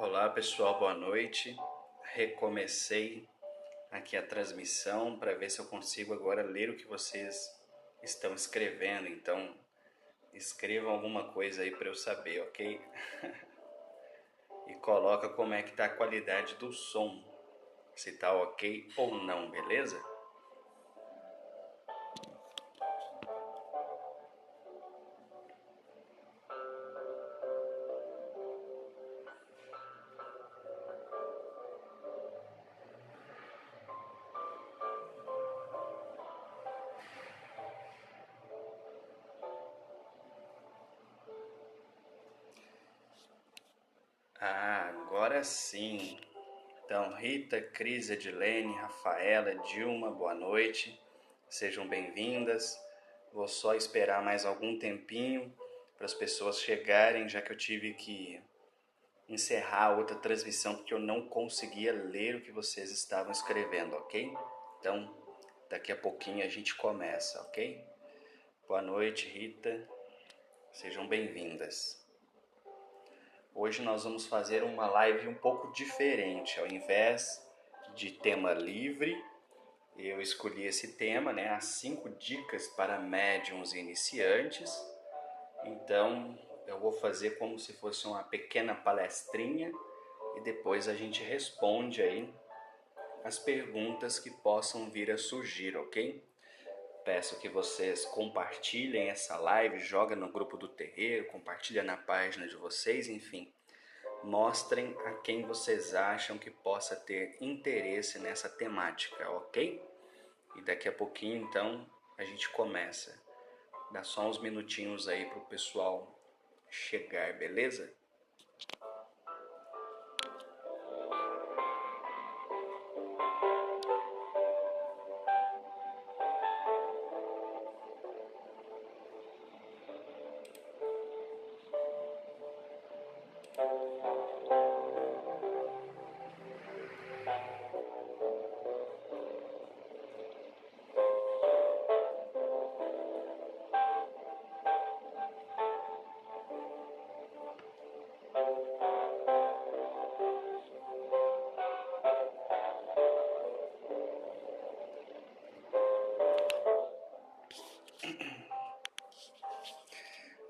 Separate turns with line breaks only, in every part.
Olá pessoal, boa noite. Recomecei aqui a transmissão para ver se eu consigo agora ler o que vocês estão escrevendo. Então, escrevam alguma coisa aí para eu saber, ok? E coloca como é que tá a qualidade do som, se tá ok ou não, beleza? Agora sim. Então, Rita, Cris, Edilene, Rafaela, Dilma, boa noite. Sejam bem-vindas. Vou só esperar mais algum tempinho para as pessoas chegarem, já que eu tive que encerrar outra transmissão porque eu não conseguia ler o que vocês estavam escrevendo, ok? Então, daqui a pouquinho a gente começa, ok? Boa noite, Rita. Sejam bem-vindas. Hoje nós vamos fazer uma live um pouco diferente. Ao invés de tema livre, eu escolhi esse tema, né? As 5 dicas para médiums iniciantes. Então, eu vou fazer como se fosse uma pequena palestrinha e depois a gente responde aí as perguntas que possam vir a surgir, ok? Peço que vocês compartilhem essa live, joguem no grupo do terreiro, compartilhem na página de vocês, enfim. Mostrem a quem vocês acham que possa ter interesse nessa temática, ok? E daqui a pouquinho, então, a gente começa. Dá só uns minutinhos aí pro pessoal chegar, beleza?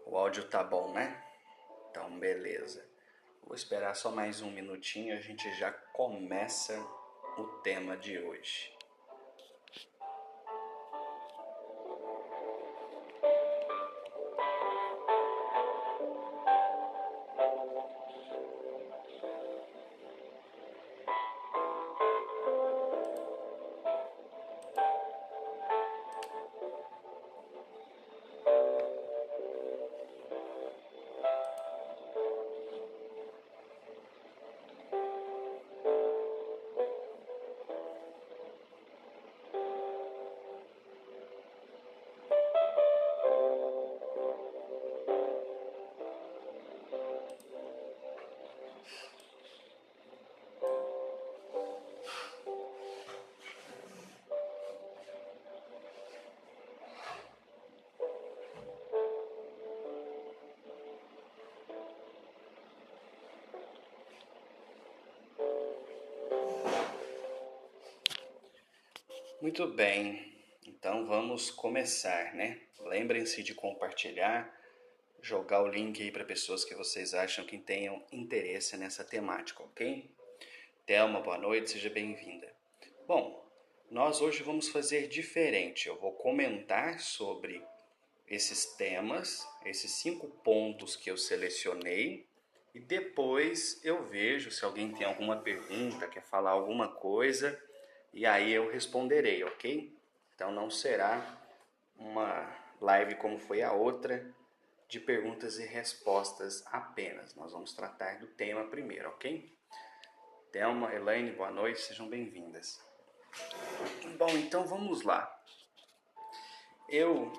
O áudio tá bom, né? Então, beleza. Vou esperar só mais um minutinho e a gente já começa o tema de hoje. Muito bem, então vamos começar, né? Lembrem-se de compartilhar, jogar o link aí para pessoas que vocês acham que tenham interesse nessa temática, ok? Thelma, boa noite, seja bem-vinda. Bom, nós hoje vamos fazer diferente. Eu vou comentar sobre esses temas, esses 5 pontos que eu selecionei, e depois eu vejo se alguém tem alguma pergunta, quer falar alguma coisa, e aí eu responderei, ok? Então não será uma live como foi a outra, de perguntas e respostas apenas. Nós vamos tratar do tema primeiro, ok? Thelma, Elaine, boa noite, sejam bem-vindas. Bom, então vamos lá. Eu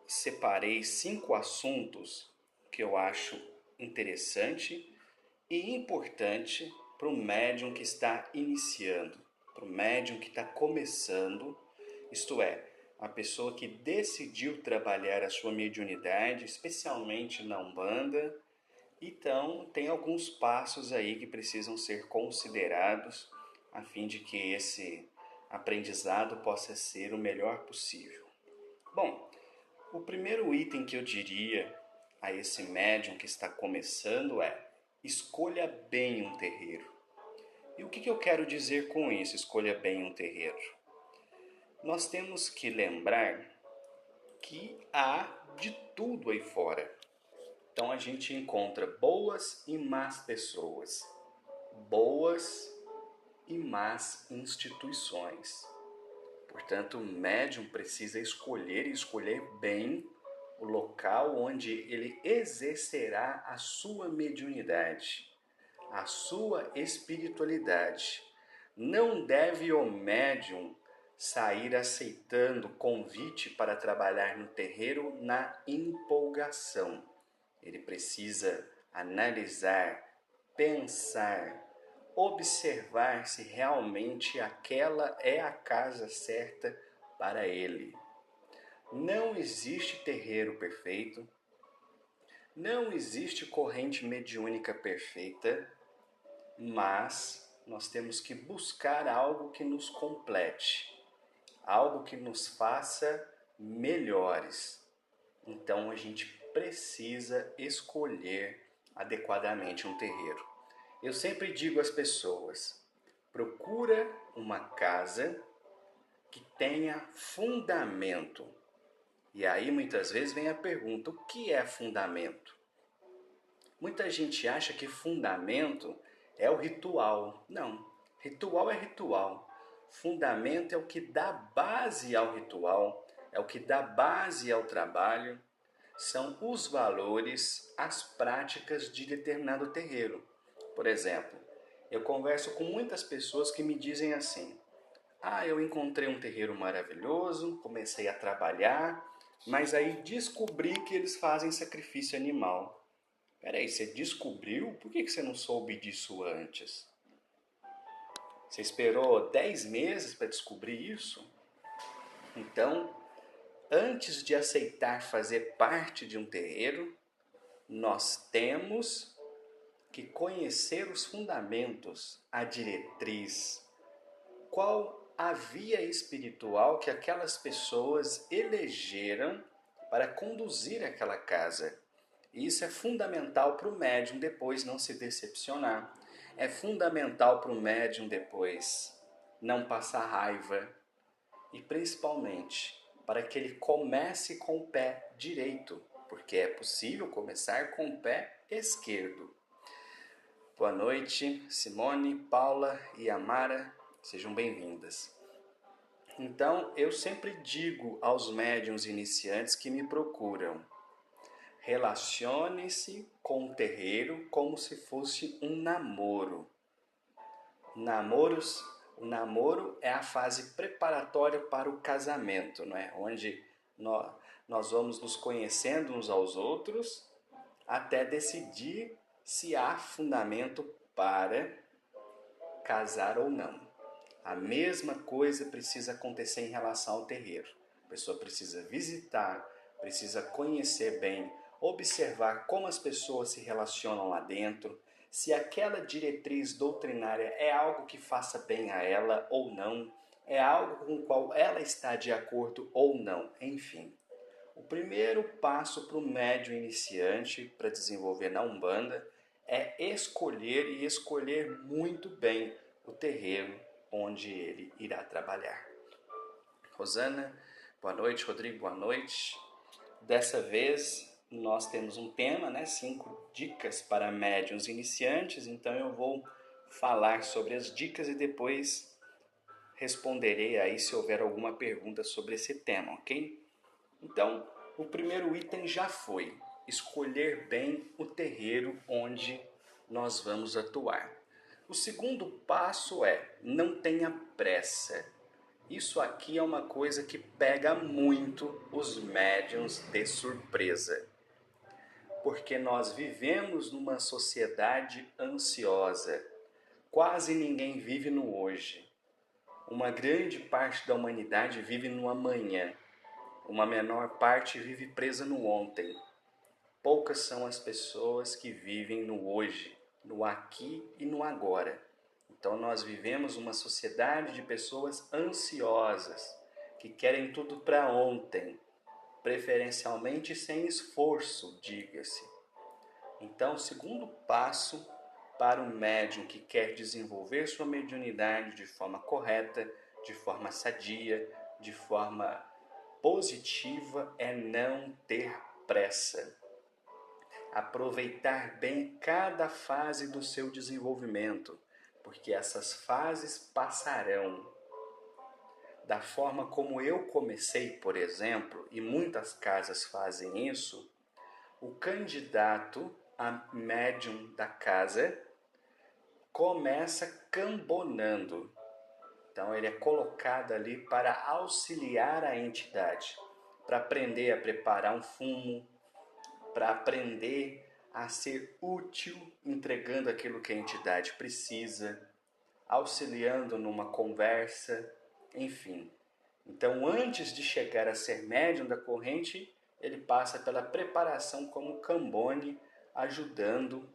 separei 5 assuntos que eu acho interessante e importante para o médium que está iniciando, para o médium que está começando, isto é, a pessoa que decidiu trabalhar a sua mediunidade, especialmente na Umbanda, Então, tem alguns passos aí que precisam ser considerados a fim de que esse aprendizado possa ser o melhor possível. Bom, o primeiro item que eu diria a esse médium que está começando é: escolha bem um terreiro. E o que eu quero dizer com isso, escolha bem um terreiro? Nós temos que lembrar que há de tudo aí fora. Então a gente encontra boas e más pessoas, boas e más instituições. Portanto, o médium precisa escolher e escolher bem o local onde ele exercerá a sua mediunidade, a sua espiritualidade. Não deve o médium sair aceitando convite para trabalhar no terreiro na empolgação. Ele precisa analisar, pensar, observar se realmente aquela é a casa certa para ele. Não existe terreiro perfeito, não existe corrente mediúnica perfeita, mas nós temos que buscar algo que nos complete, algo que nos faça melhores. Então a gente precisa escolher adequadamente um terreiro. Eu sempre digo às pessoas: procura uma casa que tenha fundamento. E aí muitas vezes vem a pergunta: o que é fundamento? Muita gente acha que fundamento é o ritual. Não, ritual é ritual. Fundamento é o que dá base ao ritual, é o que dá base ao trabalho, são os valores, as práticas de determinado terreiro. Por exemplo, eu converso com muitas pessoas que me dizem assim: eu encontrei um terreiro maravilhoso, comecei a trabalhar, mas aí descobri que eles fazem sacrifício animal. Peraí, você descobriu? Por que você não soube disso antes? Você esperou 10 meses para descobrir isso? Então, antes de aceitar fazer parte de um terreiro, nós temos que conhecer os fundamentos, a diretriz, qual a via espiritual que aquelas pessoas elegeram para conduzir aquela casa. E isso é fundamental para o médium depois não se decepcionar. É fundamental para o médium depois não passar raiva. E principalmente para que ele comece com o pé direito, porque é possível começar com o pé esquerdo. Boa noite, Simone, Paula e Amara, sejam bem-vindas. Então, eu sempre digo aos médiuns iniciantes que me procuram: relacione-se com o terreiro como se fosse um namoro. O namoro é a fase preparatória para o casamento, não é? Onde nós vamos nos conhecendo uns aos outros até decidir se há fundamento para casar ou não. A mesma coisa precisa acontecer em relação ao terreiro. A pessoa precisa visitar, precisa conhecer bem, observar como as pessoas se relacionam lá dentro, se aquela diretriz doutrinária é algo que faça bem a ela ou não, é algo com o qual ela está de acordo ou não, enfim. O primeiro passo para o médium iniciante para desenvolver na Umbanda é escolher e escolher muito bem o terreiro onde ele irá trabalhar. Rosana, boa noite. Rodrigo, boa noite. Dessa vez nós temos um tema, 5 dicas para médiuns iniciantes, então eu vou falar sobre as dicas e depois responderei aí se houver alguma pergunta sobre esse tema, ok? Então, o primeiro item já foi escolher bem o terreiro onde nós vamos atuar. O segundo passo é: não tenha pressa. Isso aqui é uma coisa que pega muito os médiuns de surpresa, porque nós vivemos numa sociedade ansiosa. Quase ninguém vive no hoje. Uma grande parte da humanidade vive no amanhã. Uma menor parte vive presa no ontem. poucas são as pessoas que vivem no hoje, no aqui e no agora. Então nós vivemos uma sociedade de pessoas ansiosas, que querem tudo para ontem, preferencialmente sem esforço, diga-se. Então, o segundo passo para o médium que quer desenvolver sua mediunidade de forma correta, de forma sadia, de forma positiva é não ter pressa. Aproveitar bem cada fase do seu desenvolvimento, porque essas fases passarão. Da forma como eu comecei, por exemplo, e muitas casas fazem isso, o candidato a médium da casa começa cambonando. Então ele é colocado ali para auxiliar a entidade, para aprender a preparar um fumo, para aprender a ser útil, entregando aquilo que a entidade precisa, auxiliando numa conversa, enfim. Então, antes de chegar a ser médium da corrente, ele passa pela preparação como cambone, ajudando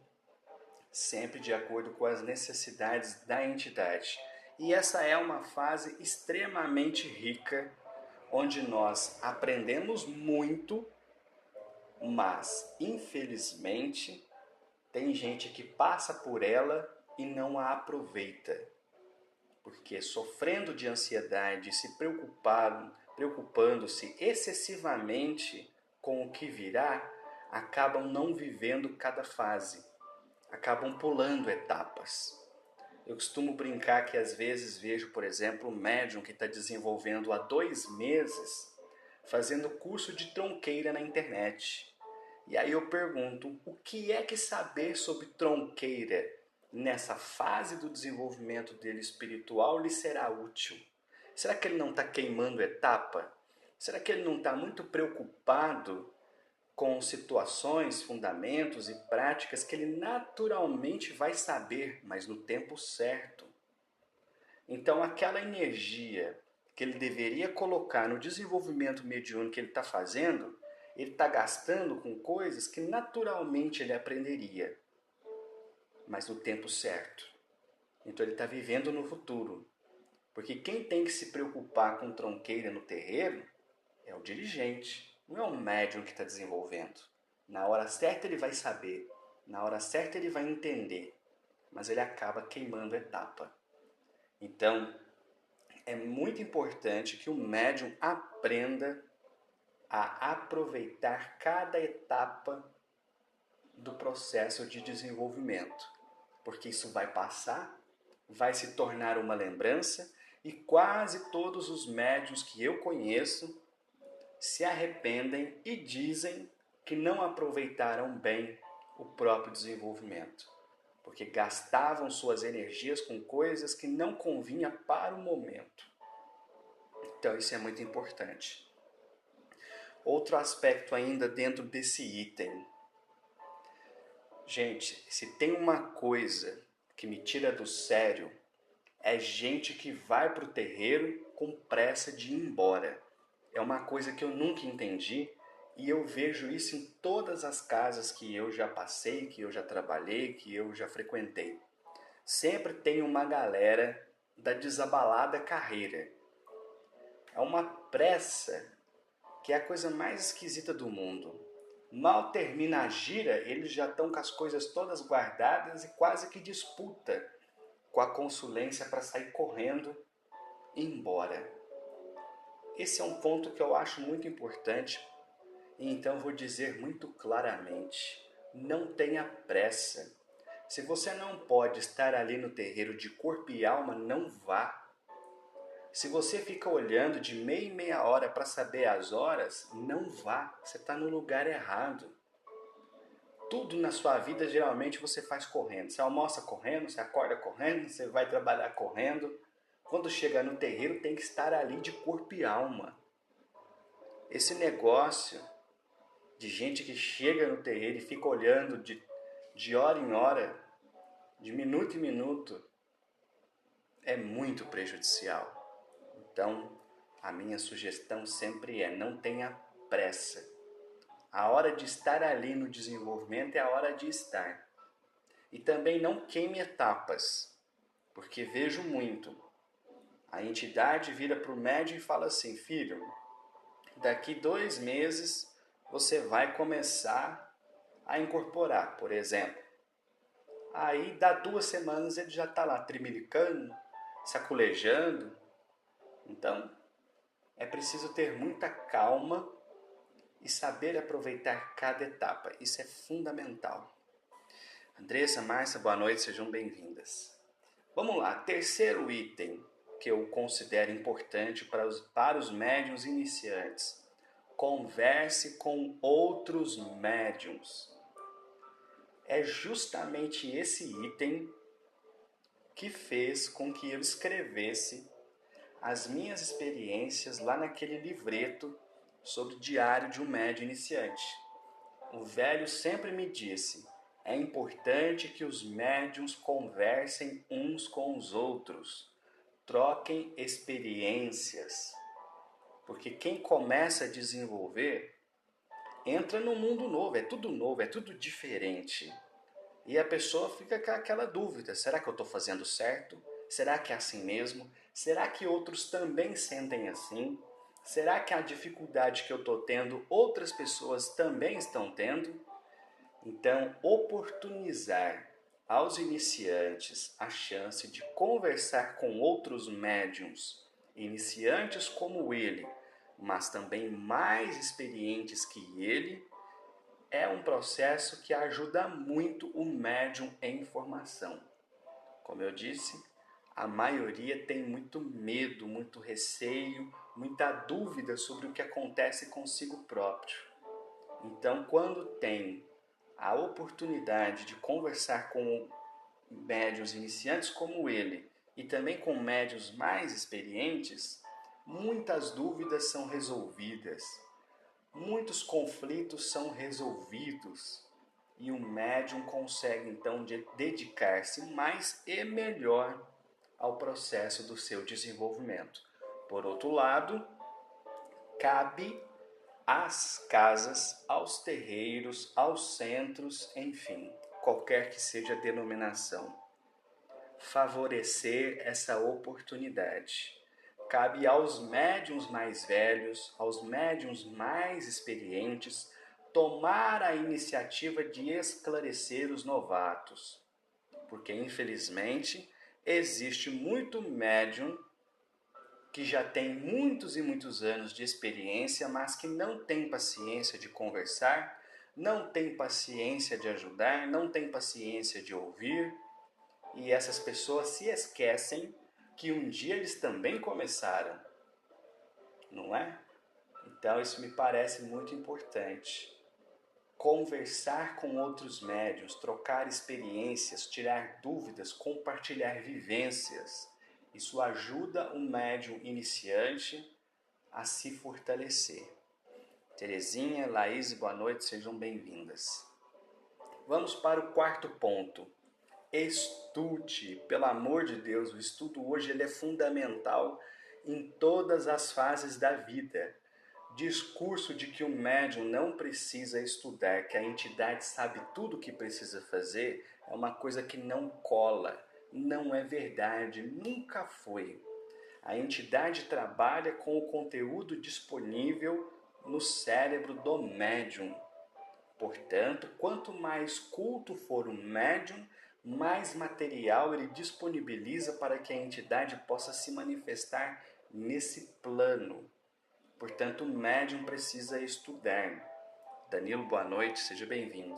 sempre de acordo com as necessidades da entidade. E essa é uma fase extremamente rica, onde nós aprendemos muito, mas infelizmente tem gente que passa por ela e não a aproveita, porque sofrendo de ansiedade, se preocupando-se excessivamente com o que virá, acabam não vivendo cada fase, acabam pulando etapas. Eu costumo brincar que às vezes vejo, por exemplo, um médium que está desenvolvendo há 2 meses, fazendo curso de tronqueira na internet. E aí eu pergunto, o que é que saber sobre tronqueira nessa fase do desenvolvimento dele espiritual lhe será útil? Será que ele não está queimando etapa? Será que ele não está muito preocupado com situações, fundamentos e práticas que ele naturalmente vai saber, mas no tempo certo? Então aquela energia que ele deveria colocar no desenvolvimento mediúnico que ele está fazendo, ele está gastando com coisas que naturalmente ele aprenderia, mas no tempo certo. Então ele está vivendo no futuro. Porque quem tem que se preocupar com tronqueira no terreiro é o dirigente, não é o médium que está desenvolvendo. Na hora certa ele vai saber, na hora certa ele vai entender, mas ele acaba queimando etapa. Então, é muito importante que o médium aprenda a aproveitar cada etapa do processo de desenvolvimento, porque isso vai passar, vai se tornar uma lembrança e quase todos os médiuns que eu conheço se arrependem e dizem que não aproveitaram bem o próprio desenvolvimento, porque gastavam suas energias com coisas que não convinha para o momento. Então isso é muito importante. Outro aspecto ainda dentro desse item. Gente, se tem uma coisa que me tira do sério, é gente que vai para o terreiro com pressa de ir embora. É uma coisa que eu nunca entendi e eu vejo isso em todas as casas que eu já passei, que eu já trabalhei, que eu já frequentei. Sempre tem uma galera da desabalada carreira. É uma pressa que é a coisa mais esquisita do mundo. Mal termina a gira, eles já estão com as coisas todas guardadas e quase que disputa com a consulência para sair correndo e ir embora. Esse é um ponto que eu acho muito importante e então vou dizer muito claramente: não tenha pressa. Se você não pode estar ali no terreiro de corpo e alma, não vá. Se você fica olhando de meia em meia hora para saber as horas, não vá. Você está no lugar errado. Tudo na sua vida geralmente você faz correndo. Você almoça correndo, você acorda correndo, você vai trabalhar correndo. Quando chega no terreiro tem que estar ali de corpo e alma. Esse negócio de gente que chega no terreiro e fica olhando de hora em hora, de minuto em minuto, é muito prejudicial. Então, a minha sugestão sempre é: não tenha pressa. A hora de estar ali no desenvolvimento é a hora de estar. E também não queime etapas, porque vejo muito. A entidade vira para o médium e fala assim: filho, daqui 2 meses você vai começar a incorporar, por exemplo. Aí dá 2 semanas ele já está lá tremilicando, saculejando. Então é preciso ter muita calma e saber aproveitar cada etapa. Isso é fundamental. Andressa, Márcia, boa noite, sejam bem-vindas. Vamos lá, terceiro item que eu considero importante para os médiuns iniciantes. Converse com outros médiuns. É justamente esse item que fez com que eu escrevesse as minhas experiências lá naquele livreto sobre o diário de um médium iniciante. O velho sempre me disse: é importante que os médiuns conversem uns com os outros, troquem experiências, porque quem começa a desenvolver entra num mundo novo, é tudo diferente. E a pessoa fica com aquela dúvida: será que eu estou fazendo certo? Será que é assim mesmo? Será que outros também sentem assim? Será que a dificuldade que eu estou tendo, outras pessoas também estão tendo? Então, oportunizar aos iniciantes a chance de conversar com outros médiums, iniciantes como ele, mas também mais experientes que ele, é um processo que ajuda muito o médium em formação. Como eu disse, a maioria tem muito medo, muito receio, muita dúvida sobre o que acontece consigo próprio. Então, quando tem a oportunidade de conversar com médiuns iniciantes como ele e também com médiuns mais experientes, muitas dúvidas são resolvidas, muitos conflitos são resolvidos e o médium consegue então dedicar-se mais e melhor ao processo do seu desenvolvimento. Por outro lado, cabe às casas, aos terreiros, aos centros, enfim, qualquer que seja a denominação, favorecer essa oportunidade. Cabe aos médiuns mais velhos, aos médiuns mais experientes, tomar a iniciativa de esclarecer os novatos, porque infelizmente existe muito médium que já tem muitos e muitos anos de experiência, mas que não tem paciência de conversar, não tem paciência de ajudar, não tem paciência de ouvir, e essas pessoas se esquecem que um dia eles também começaram, não é? Então isso me parece muito importante. Conversar com outros médiuns, trocar experiências, tirar dúvidas, compartilhar vivências. Isso ajuda o médium iniciante a se fortalecer. Terezinha, Laís, boa noite, sejam bem-vindas. Vamos para o quarto ponto. Estude, pelo amor de Deus, o estudo hoje ele é fundamental em todas as fases da vida. Discurso de que o médium não precisa estudar, que a entidade sabe tudo o que precisa fazer, é uma coisa que não cola, não é verdade, nunca foi. A entidade trabalha com o conteúdo disponível no cérebro do médium. Portanto, quanto mais culto for o médium, mais material ele disponibiliza para que a entidade possa se manifestar nesse plano. Portanto, o médium precisa estudar. Danilo, boa noite, seja bem-vindo.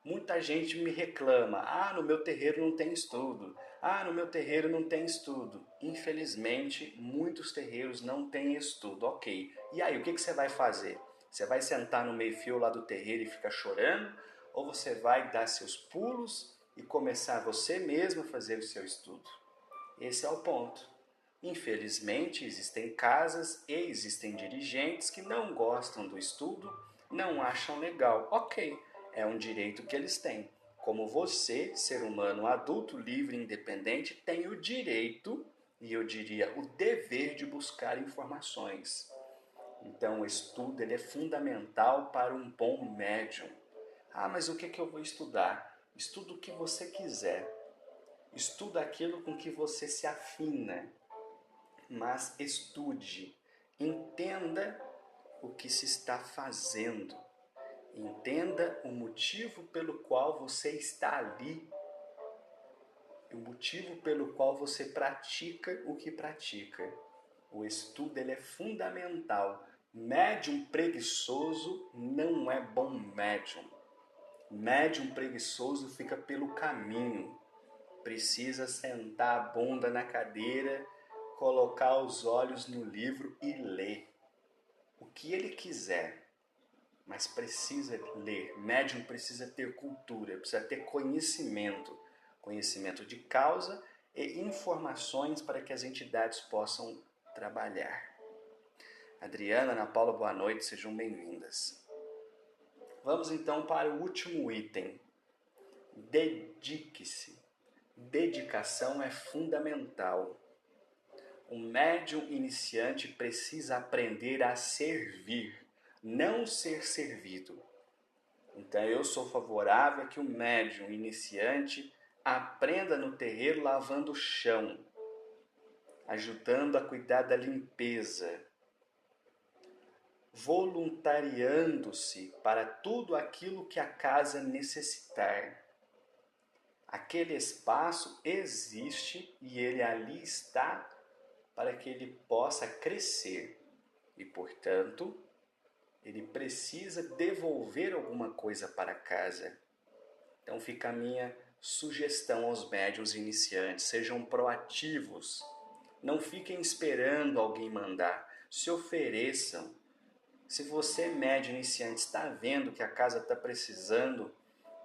Muita gente me reclama: no meu terreiro não tem estudo. No meu terreiro não tem estudo. Infelizmente, muitos terreiros não têm estudo. Ok. E aí, o que você vai fazer? Você vai sentar no meio-fio lá do terreiro e ficar chorando? Ou você vai dar seus pulos e começar você mesmo a fazer o seu estudo? Esse é o ponto. Infelizmente, existem casas e existem dirigentes que não gostam do estudo, não acham legal. Ok, é um direito que eles têm. Como você, ser humano adulto, livre e independente, tem o direito, e eu diria o dever de buscar informações. Então, o estudo ele é fundamental para um bom médium. Ah, mas o que eu vou estudar? Estuda o que você quiser. Estuda aquilo com que você se afina. Mas estude. Entenda o que se está fazendo. Entenda o motivo pelo qual você está ali. O motivo pelo qual você pratica o que pratica. O estudo ele é fundamental. Médium preguiçoso não é bom médium. Médium preguiçoso fica pelo caminho. Precisa sentar a bunda na cadeira, colocar os olhos no livro e ler. O que ele quiser, mas precisa ler. Médium precisa ter cultura, precisa ter conhecimento. Conhecimento de causa e informações para que as entidades possam trabalhar. Adriana, Ana Paula, boa noite, sejam bem-vindas. Vamos então para o último item. Dedique-se. Dedicação é fundamental. Um médium iniciante precisa aprender a servir, não ser servido. Então eu sou favorável a que o médium iniciante aprenda no terreiro lavando o chão, ajudando a cuidar da limpeza, voluntariando-se para tudo aquilo que a casa necessitar. Aquele espaço existe e ele ali está para que ele possa crescer e, portanto, ele precisa devolver alguma coisa para casa. Então fica a minha sugestão aos médiuns iniciantes: sejam proativos, não fiquem esperando alguém mandar, se ofereçam. Se você, médium iniciante, está vendo que a casa está precisando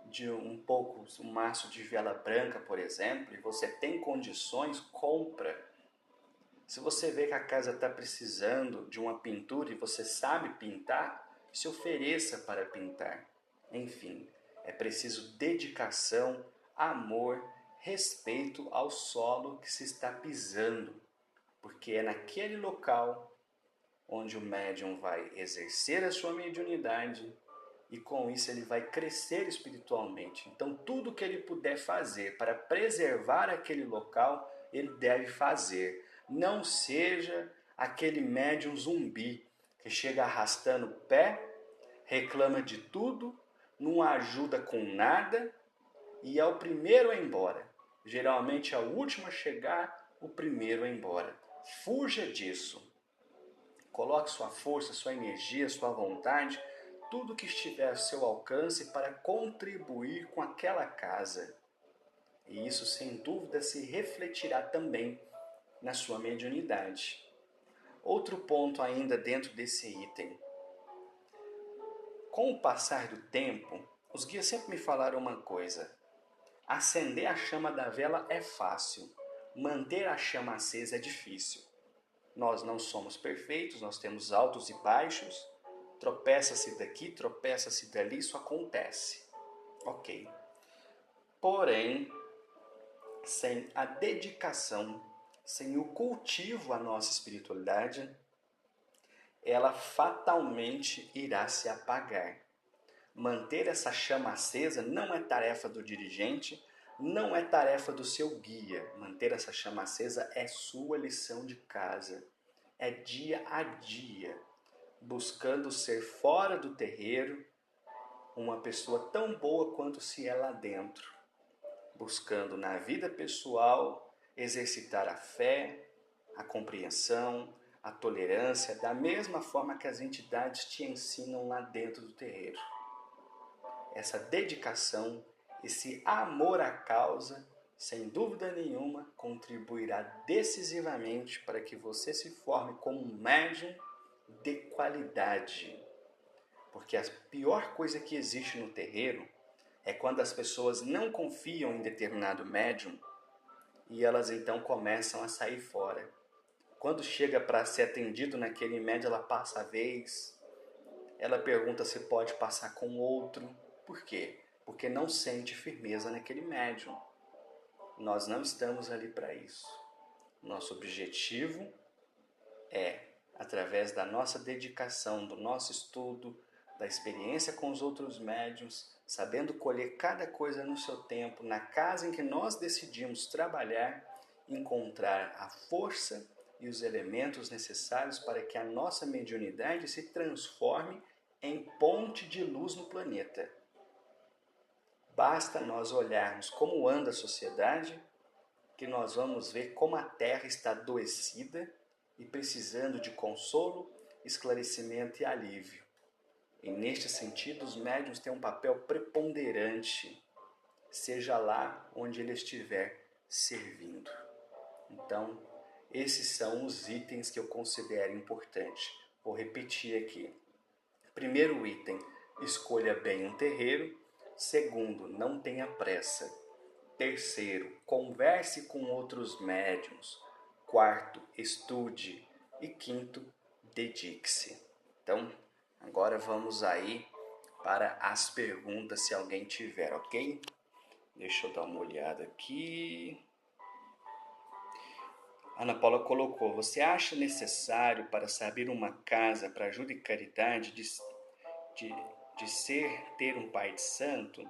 de um maço de vela branca, por exemplo, e você tem condições, compra. Se você vê que a casa está precisando de uma pintura e você sabe pintar, se ofereça para pintar. Enfim, é preciso dedicação, amor, respeito ao solo que se está pisando, porque é naquele local onde o médium vai exercer a sua mediunidade e com isso ele vai crescer espiritualmente. Então tudo que ele puder fazer para preservar aquele local, ele deve fazer. Não seja aquele médium zumbi que chega arrastando o pé, reclama de tudo, não ajuda com nada e é o primeiro a ir embora. Geralmente é o último a chegar, o primeiro a ir embora. Fuja disso. Coloque sua força, sua energia, sua vontade, tudo que estiver ao seu alcance para contribuir com aquela casa. E isso, sem dúvida, se refletirá também na sua mediunidade. Outro ponto ainda dentro desse item. Com o passar do tempo, os guias sempre me falaram uma coisa: acender a chama da vela é fácil, manter a chama acesa é difícil. Nós não somos perfeitos, nós temos altos e baixos, tropeça-se daqui, tropeça-se dali, isso acontece. Ok. Porém, sem a dedicação, sem o cultivo à nossa espiritualidade, ela fatalmente irá se apagar. Manter essa chama acesa não é tarefa do dirigente, não é tarefa do seu guia. Manter essa chama acesa é sua lição de casa. É dia a dia, buscando ser fora do terreiro uma pessoa tão boa quanto se é lá dentro. Buscando na vida pessoal exercitar a fé, a compreensão, a tolerância, da mesma forma que as entidades te ensinam lá dentro do terreiro. Essa dedicação, esse amor à causa, sem dúvida nenhuma, contribuirá decisivamente para que você se forme como um médium de qualidade. Porque a pior coisa que existe no terreiro é quando as pessoas não confiam em determinado médium e elas então começam a sair fora. Quando chega para ser atendido naquele médium, ela passa a vez, ela pergunta se pode passar com outro. Por quê? Porque não sente firmeza naquele médium. Nós não estamos ali para isso. Nosso objetivo é através da nossa dedicação, do nosso estudo, da experiência com os outros médiuns, sabendo colher cada coisa no seu tempo, na casa em que nós decidimos trabalhar, encontrar a força e os elementos necessários para que a nossa mediunidade se transforme em ponte de luz no planeta. Basta nós olharmos como anda a sociedade, que nós vamos ver como a Terra está adoecida e precisando de consolo, esclarecimento e alívio. E neste sentido, os médiuns têm um papel preponderante, seja lá onde ele estiver servindo. Então, esses são os itens que eu considero importantes. Vou repetir aqui. Primeiro item, escolha bem um terreiro. Segundo, não tenha pressa. Terceiro, converse com outros médiuns. Quarto, estude. E quinto, dedique-se. Então, agora vamos aí para as perguntas, se alguém tiver, ok? Deixa eu dar uma olhada aqui. Ana Paula colocou: você acha necessário para saber uma casa para ajuda e caridade de ter um pai de santo?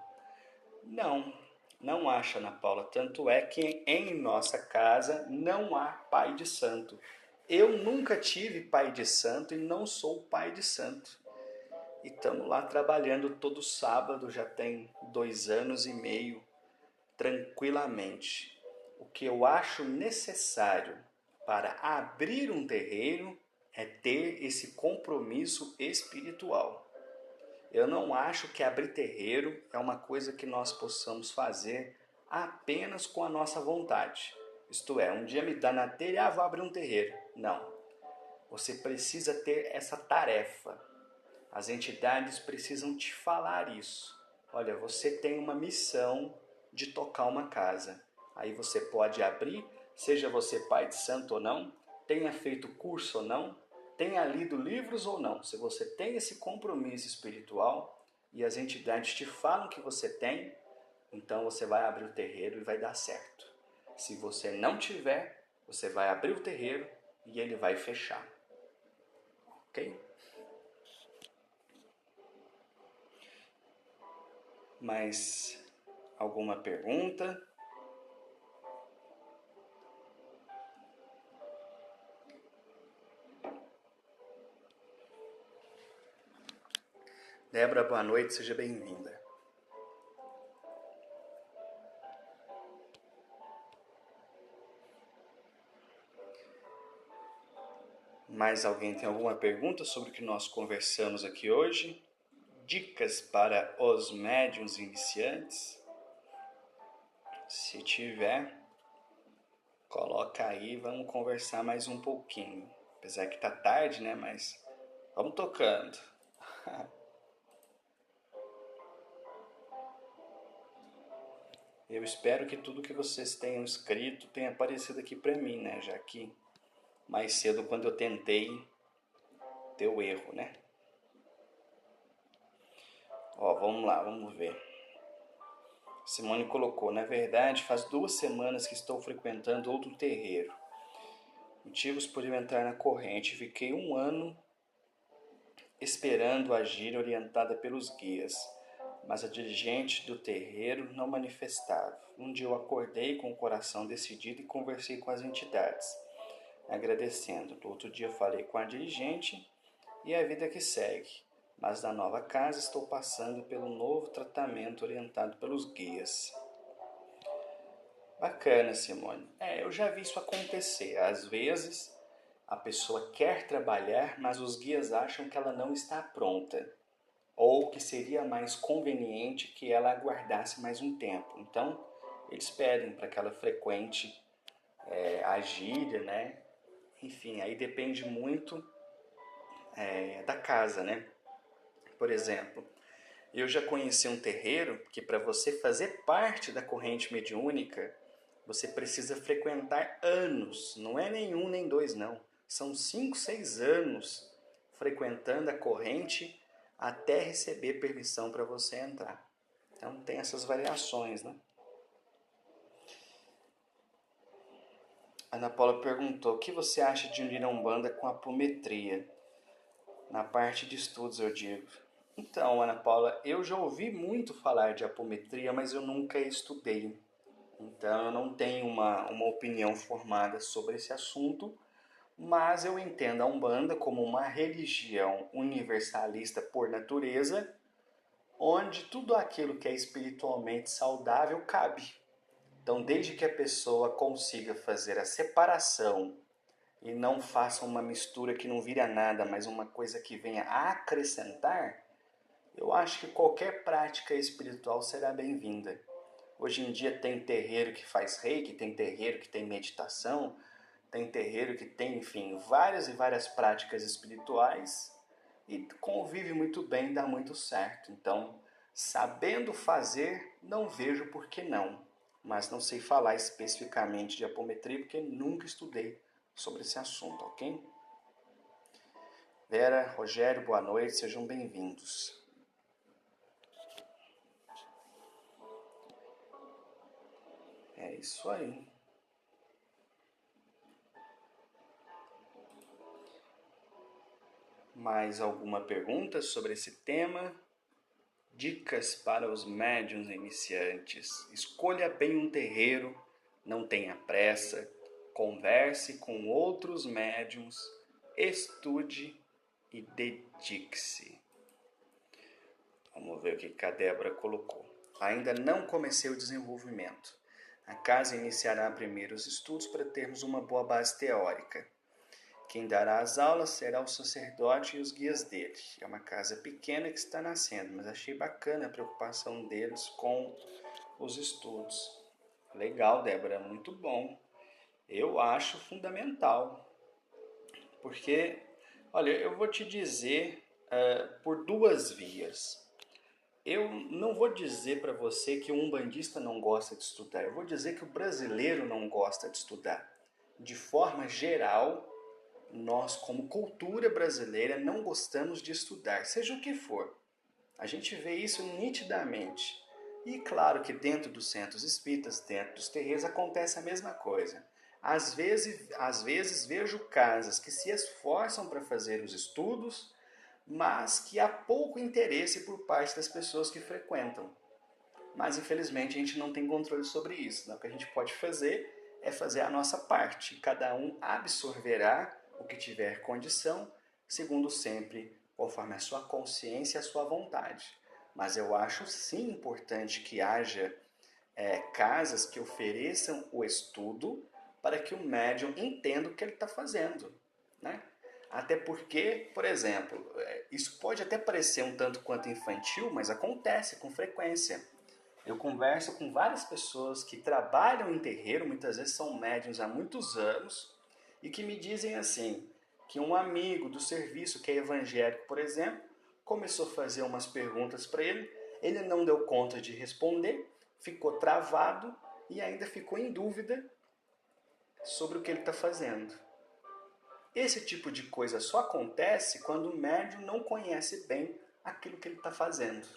Não acha, Ana Paula. Tanto é que em nossa casa não há pai de santo. Eu nunca tive pai de santo e não sou pai de santo. E estamos lá trabalhando todo sábado, já tem 2 anos e meio, tranquilamente. O que eu acho necessário para abrir um terreiro é ter esse compromisso espiritual. Eu não acho que abrir terreiro é uma coisa que nós possamos fazer apenas com a nossa vontade. Isto é, um dia me dá na telha, vou abrir um terreiro. Não. Você precisa ter essa tarefa. As entidades precisam te falar isso. Olha, você tem uma missão de tocar uma casa. Aí você pode abrir, seja você pai de santo ou não, tenha feito curso ou não, tenha lido livros ou não. Se você tem esse compromisso espiritual e as entidades te falam que você tem, então você vai abrir o terreiro e vai dar certo. Se você não tiver, você vai abrir o terreiro e ele vai fechar. Ok? Mais alguma pergunta? Débora, boa noite, seja bem-vinda. Mais alguém tem alguma pergunta sobre o que nós conversamos aqui hoje? Dicas para os médiuns iniciantes? Se tiver, coloca aí, vamos conversar mais um pouquinho. Apesar que tá tarde, né? Mas vamos tocando. Eu espero que tudo que vocês tenham escrito tenha aparecido aqui para mim, né? Já que mais cedo, quando eu tentei, deu erro, né? Ó, vamos lá, vamos ver. Simone colocou: na verdade, faz 2 semanas que estou frequentando outro terreiro. Motivos por eu entrar na corrente. Fiquei 1 ano esperando agir orientada pelos guias, mas a dirigente do terreiro não manifestava. Um dia eu acordei com o coração decidido e conversei com as entidades, agradecendo. No outro dia falei com a dirigente e a vida que segue. Mas na nova casa estou passando pelo novo tratamento orientado pelos guias. Bacana, Simone. Eu já vi isso acontecer. Às vezes a pessoa quer trabalhar, mas os guias acham que ela não está pronta, ou que seria mais conveniente que ela aguardasse mais um tempo. Então, eles pedem para que ela frequente a gíria, né? Enfim, aí depende muito da casa, né? Por exemplo, eu já conheci um terreiro que, para você fazer parte da corrente mediúnica, você precisa frequentar anos, não é nem 1 nem 2 não, são 5, 6 anos frequentando a corrente até receber permissão para você entrar. Então tem essas variações, né? Ana Paula perguntou: o que você acha de unir a Umbanda com a apometria? Na parte de estudos, eu digo. Então, Ana Paula, eu já ouvi muito falar de apometria, mas eu nunca estudei. Então, eu não tenho uma opinião formada sobre esse assunto, mas eu entendo a Umbanda como uma religião universalista por natureza, onde tudo aquilo que é espiritualmente saudável cabe. Então, desde que a pessoa consiga fazer a separação e não faça uma mistura que não vira nada, mas uma coisa que venha a acrescentar, eu acho que qualquer prática espiritual será bem-vinda. Hoje em dia tem terreiro que faz reiki, tem terreiro que tem meditação, tem terreiro que tem, enfim, várias e várias práticas espirituais e convive muito bem, dá muito certo. Então, sabendo fazer, não vejo por que não. Mas não sei falar especificamente de apometria porque nunca estudei sobre esse assunto, ok? Vera, Rogério, boa noite, sejam bem-vindos. É isso aí. Mais alguma pergunta sobre esse tema? Dicas para os médiuns iniciantes. Escolha bem um terreiro, não tenha pressa, converse com outros médiuns, estude e dedique-se. Vamos ver o que a Débora colocou. Ainda não comecei o desenvolvimento. A casa iniciará primeiro os estudos para termos uma boa base teórica. Quem dará as aulas será o sacerdote e os guias dele. É uma casa pequena que está nascendo, mas achei bacana a preocupação deles com os estudos. Legal, Débora, muito bom. Eu acho fundamental, porque, olha, eu vou te dizer por duas vias. Eu não vou dizer para você que o umbandista não gosta de estudar, eu vou dizer que o brasileiro não gosta de estudar. De forma geral, nós, como cultura brasileira, não gostamos de estudar, seja o que for. A gente vê isso nitidamente. E claro que dentro dos centros espíritas, dentro dos terreiros, acontece a mesma coisa. Às vezes vejo casas que se esforçam para fazer os estudos, mas que há pouco interesse por parte das pessoas que frequentam. Mas infelizmente a gente não tem controle sobre isso. Né? O que a gente pode fazer é fazer a nossa parte. Cada um absorverá o que tiver condição, segundo sempre, conforme a sua consciência e a sua vontade. Mas eu acho sim importante que haja casas que ofereçam o estudo para que o médium entenda o que ele está fazendo. Né? Até porque, por exemplo, isso pode até parecer um tanto quanto infantil, mas acontece com frequência. Eu converso com várias pessoas que trabalham em terreiro, muitas vezes são médiuns há muitos anos, e que me dizem assim, que um amigo do serviço, que é evangélico, por exemplo, começou a fazer umas perguntas para ele não deu conta de responder, ficou travado e ainda ficou em dúvida sobre o que ele está fazendo. Esse tipo de coisa só acontece quando o médium não conhece bem aquilo que ele está fazendo.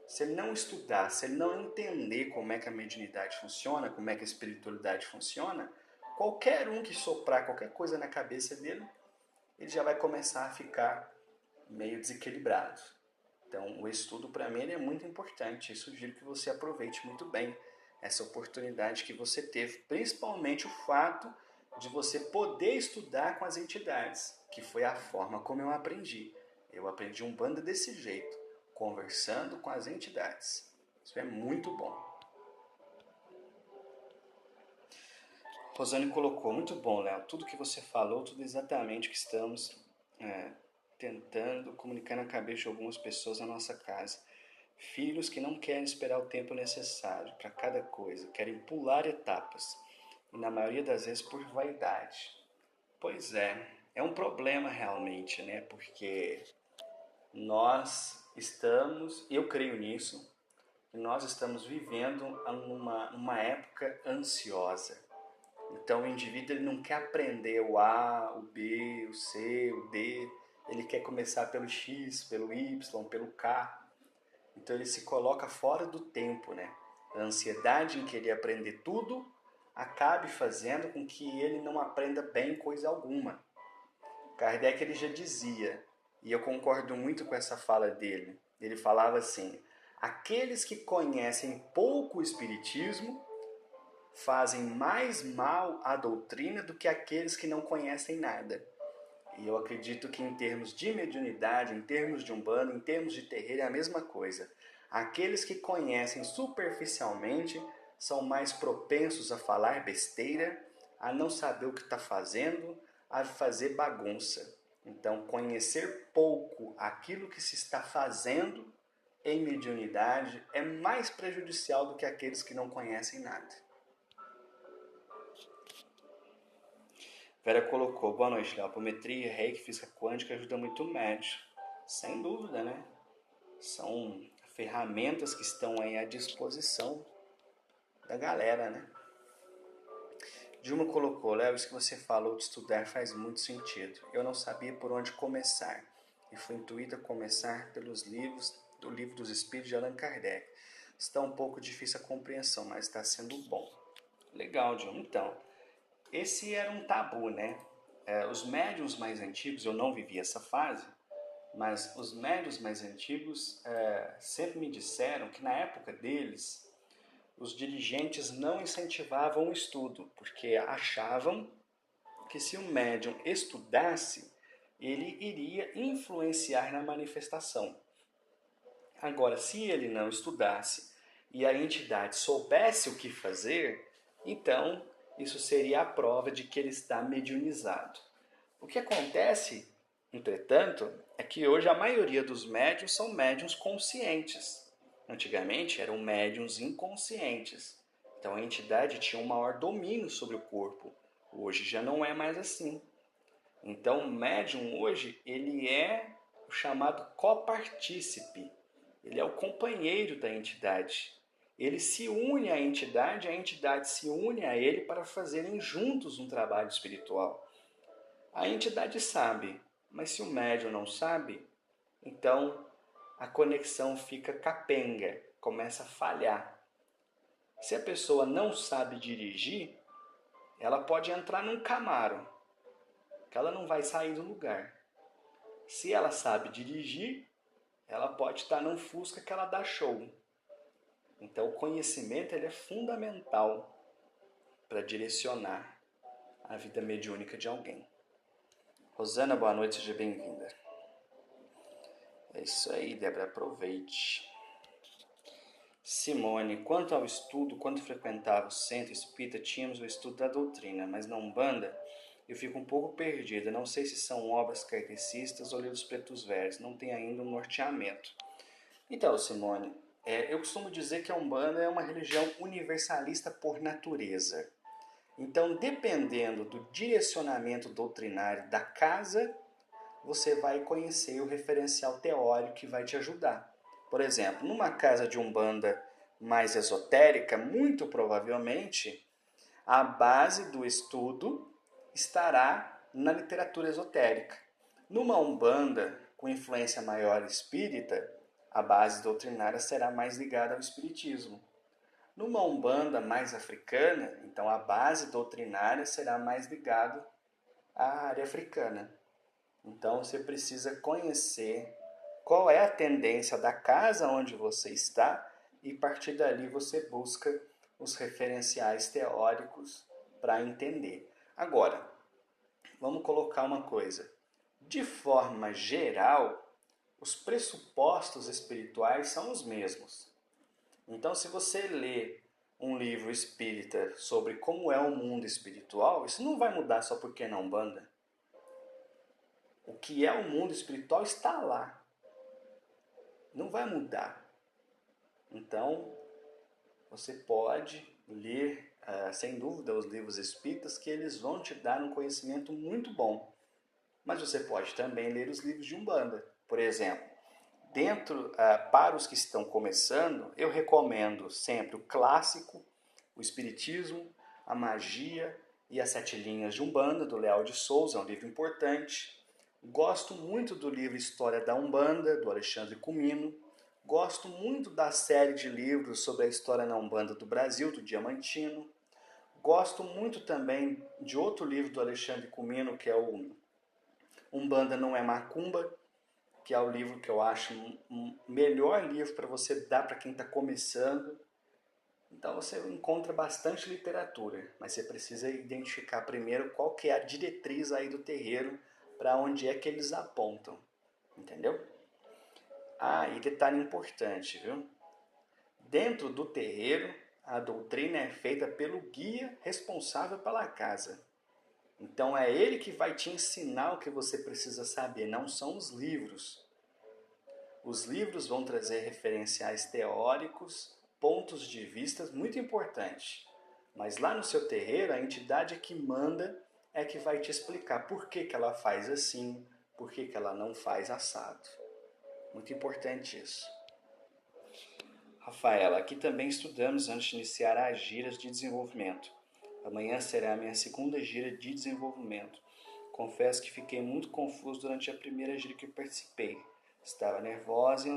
Se ele não estudar, se ele não entender como é que a mediunidade funciona, como é que a espiritualidade funciona, qualquer um que soprar qualquer coisa na cabeça dele, ele já vai começar a ficar meio desequilibrado. Então, o estudo para mim é muito importante. Eu sugiro que você aproveite muito bem essa oportunidade que você teve, principalmente o fato de você poder estudar com as entidades, que foi a forma como eu aprendi. Eu aprendi Umbanda desse jeito, conversando com as entidades. Isso é muito bom. Rosane colocou, muito bom, Léo. Tudo que você falou, tudo exatamente o que estamos tentando comunicar na cabeça de algumas pessoas na nossa casa. Filhos que não querem esperar o tempo necessário para cada coisa, querem pular etapas. E na maioria das vezes por vaidade. Pois é um problema realmente, né? Porque nós estamos, eu creio nisso, que nós estamos vivendo numa época ansiosa. Então o indivíduo ele não quer aprender o A, o B, o C, o D, ele quer começar pelo X, pelo Y, pelo K. Então ele se coloca fora do tempo, né? A ansiedade em querer aprender tudo acabe fazendo com que ele não aprenda bem coisa alguma. Kardec ele já dizia, e eu concordo muito com essa fala dele, ele falava assim: aqueles que conhecem pouco o Espiritismo fazem mais mal à doutrina do que aqueles que não conhecem nada. E eu acredito que em termos de mediunidade, em termos de umbanda, em termos de terreiro é a mesma coisa. Aqueles que conhecem superficialmente são mais propensos a falar besteira, a não saber o que está fazendo, a fazer bagunça. Então, conhecer pouco aquilo que se está fazendo em mediunidade é mais prejudicial do que aqueles que não conhecem nada. Vera colocou: boa noite, Léo. Apometria, reiki, física quântica ajuda muito o médium. Sem dúvida, né? São ferramentas que estão aí à disposição da galera, né? Dilma colocou: Léo, isso que você falou de estudar faz muito sentido. Eu não sabia por onde começar e fui intuída a começar pelos livros do Livro dos Espíritos de Allan Kardec. Está um pouco difícil a compreensão, mas está sendo bom. Legal, Dilma. Então, esse era um tabu, né? Os médiuns mais antigos, eu não vivi essa fase, mas os médiuns mais antigos sempre me disseram que na época deles, os dirigentes não incentivavam o estudo, porque achavam que se o médium estudasse, ele iria influenciar na manifestação. Agora, se ele não estudasse e a entidade soubesse o que fazer, então isso seria a prova de que ele está mediunizado. O que acontece, entretanto, é que hoje a maioria dos médiuns são médiuns conscientes. Antigamente eram médiuns inconscientes. Então a entidade tinha um maior domínio sobre o corpo. Hoje já não é mais assim. Então o médium hoje ele é o chamado copartícipe. Ele é o companheiro da entidade. Ele se une à entidade, a entidade se une a ele para fazerem juntos um trabalho espiritual. A entidade sabe, mas se o médium não sabe, então a conexão fica capenga, começa a falhar. Se a pessoa não sabe dirigir, ela pode entrar num Camaro, que ela não vai sair do lugar. Se ela sabe dirigir, ela pode estar num Fusca que ela dá show. Então o conhecimento ele é fundamental para direcionar a vida mediúnica de alguém. Rosana, boa noite, seja bem-vinda. É isso aí, Débora, aproveite. Simone, quanto ao estudo, quando frequentava o centro espírita, tínhamos o estudo da doutrina, mas na Umbanda eu fico um pouco perdida. Não sei se são obras kardecistas ou livros pretos velhos, não tem ainda um norteamento. Então, Simone, eu costumo dizer que a Umbanda é uma religião universalista por natureza. Então, dependendo do direcionamento doutrinário da casa, você vai conhecer o referencial teórico que vai te ajudar. Por exemplo, numa casa de Umbanda mais esotérica, muito provavelmente, a base do estudo estará na literatura esotérica. Numa Umbanda com influência maior espírita, a base doutrinária será mais ligada ao espiritismo. Numa Umbanda mais africana, então a base doutrinária será mais ligada à área africana. Então você precisa conhecer qual é a tendência da casa onde você está e a partir dali você busca os referenciais teóricos para entender. Agora, vamos colocar uma coisa. De forma geral, os pressupostos espirituais são os mesmos. Então, se você lê um livro espírita sobre como é o mundo espiritual, isso não vai mudar só porque é na Umbanda. O que é o mundo espiritual está lá. Não vai mudar. Então, você pode ler, sem dúvida, os livros espíritas, que eles vão te dar um conhecimento muito bom. Mas você pode também ler os livros de Umbanda. Por exemplo, para os que estão começando, eu recomendo sempre o clássico, o Espiritismo, a Magia e as Sete Linhas de Umbanda, do Leal de Souza, é um livro importante. Gosto muito do livro História da Umbanda, do Alexandre Comino. Gosto muito da série de livros sobre a história na Umbanda do Brasil, do Diamantino. Gosto muito também de outro livro do Alexandre Comino, que é o Umbanda Não é Macumba, que é o livro que eu acho um melhor livro para você dar para quem está começando. Então você encontra bastante literatura, mas você precisa identificar primeiro qual que é a diretriz aí do terreiro, para onde é que eles apontam, entendeu? Ah, e detalhe importante, viu? Dentro do terreiro, a doutrina é feita pelo guia responsável pela casa. Então é ele que vai te ensinar o que você precisa saber, não são os livros. Os livros vão trazer referenciais teóricos, pontos de vista muito importantes. Mas lá no seu terreiro, a entidade que manda é que vai te explicar por que ela faz assim, por que ela não faz assado. Muito importante isso. Rafaela, aqui também estudamos antes de iniciar as giras de desenvolvimento. Amanhã será a minha segunda gira de desenvolvimento. Confesso que fiquei muito confuso durante a primeira gira que participei. Estava nervosa e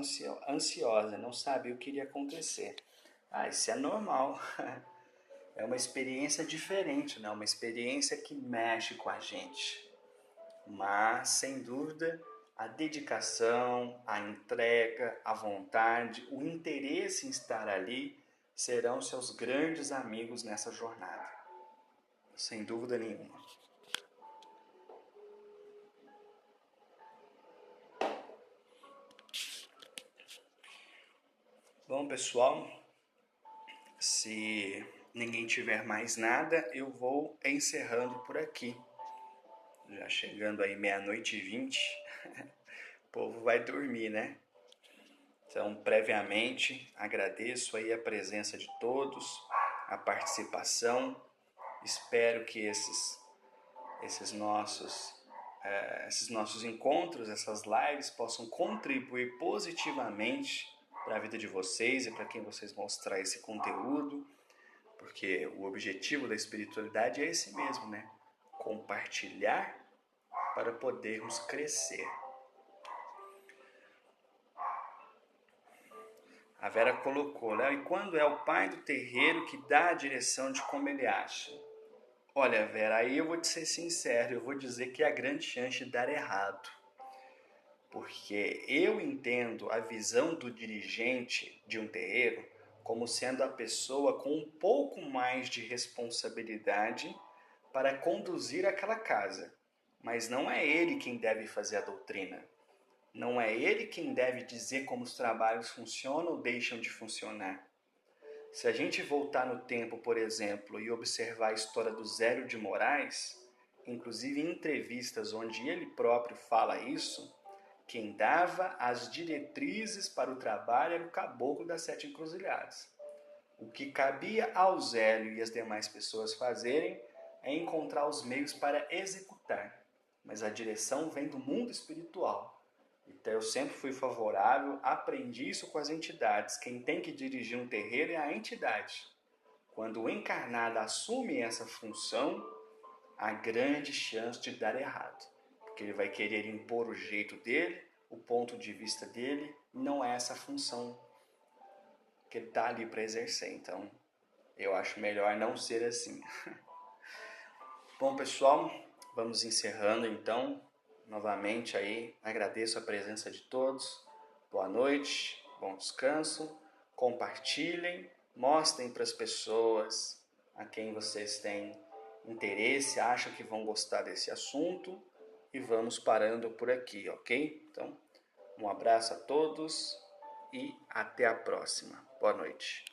ansiosa, não sabia o que iria acontecer. Ah, isso é normal. É uma experiência diferente, né? Uma experiência que mexe com a gente. Mas, sem dúvida, a dedicação, a entrega, a vontade, o interesse em estar ali serão seus grandes amigos nessa jornada. Sem dúvida nenhuma. Bom, pessoal, se ninguém tiver mais nada, eu vou encerrando por aqui. Já chegando aí 00:20, o povo vai dormir, né? Então, previamente, agradeço aí a presença de todos, a participação. Espero que esses nossos encontros, essas lives, possam contribuir positivamente para a vida de vocês e para quem vocês mostrar esse conteúdo, porque o objetivo da espiritualidade é esse mesmo, né? Compartilhar para podermos crescer. A Vera colocou, né? E quando é o pai do terreiro que dá a direção de como ele acha? Olha, Vera, aí eu vou te ser sincero, eu vou dizer que há grande chance de dar errado. Porque eu entendo a visão do dirigente de um terreiro como sendo a pessoa com um pouco mais de responsabilidade para conduzir aquela casa. Mas não é ele quem deve fazer a doutrina. Não é ele quem deve dizer como os trabalhos funcionam ou deixam de funcionar. Se a gente voltar no tempo, por exemplo, e observar a história do Zélio de Moraes, inclusive em entrevistas onde ele próprio fala isso, quem dava as diretrizes para o trabalho era o caboclo das 7 encruzilhadas. O que cabia ao Zélio e as demais pessoas fazerem é encontrar os meios para executar, mas a direção vem do mundo espiritual. Então eu sempre fui favorável, aprendi isso com as entidades. Quem tem que dirigir um terreiro é a entidade. Quando o encarnado assume essa função, há grande chance de dar errado. Porque ele vai querer impor o jeito dele, o ponto de vista dele, não é essa função que ele está ali para exercer. Então, eu acho melhor não ser assim. Bom, pessoal, vamos encerrando então. Novamente aí, agradeço a presença de todos. Boa noite, bom descanso. Compartilhem, mostrem para as pessoas a quem vocês têm interesse, acham que vão gostar desse assunto. E vamos parando por aqui, ok? Então, um abraço a todos e até a próxima. Boa noite.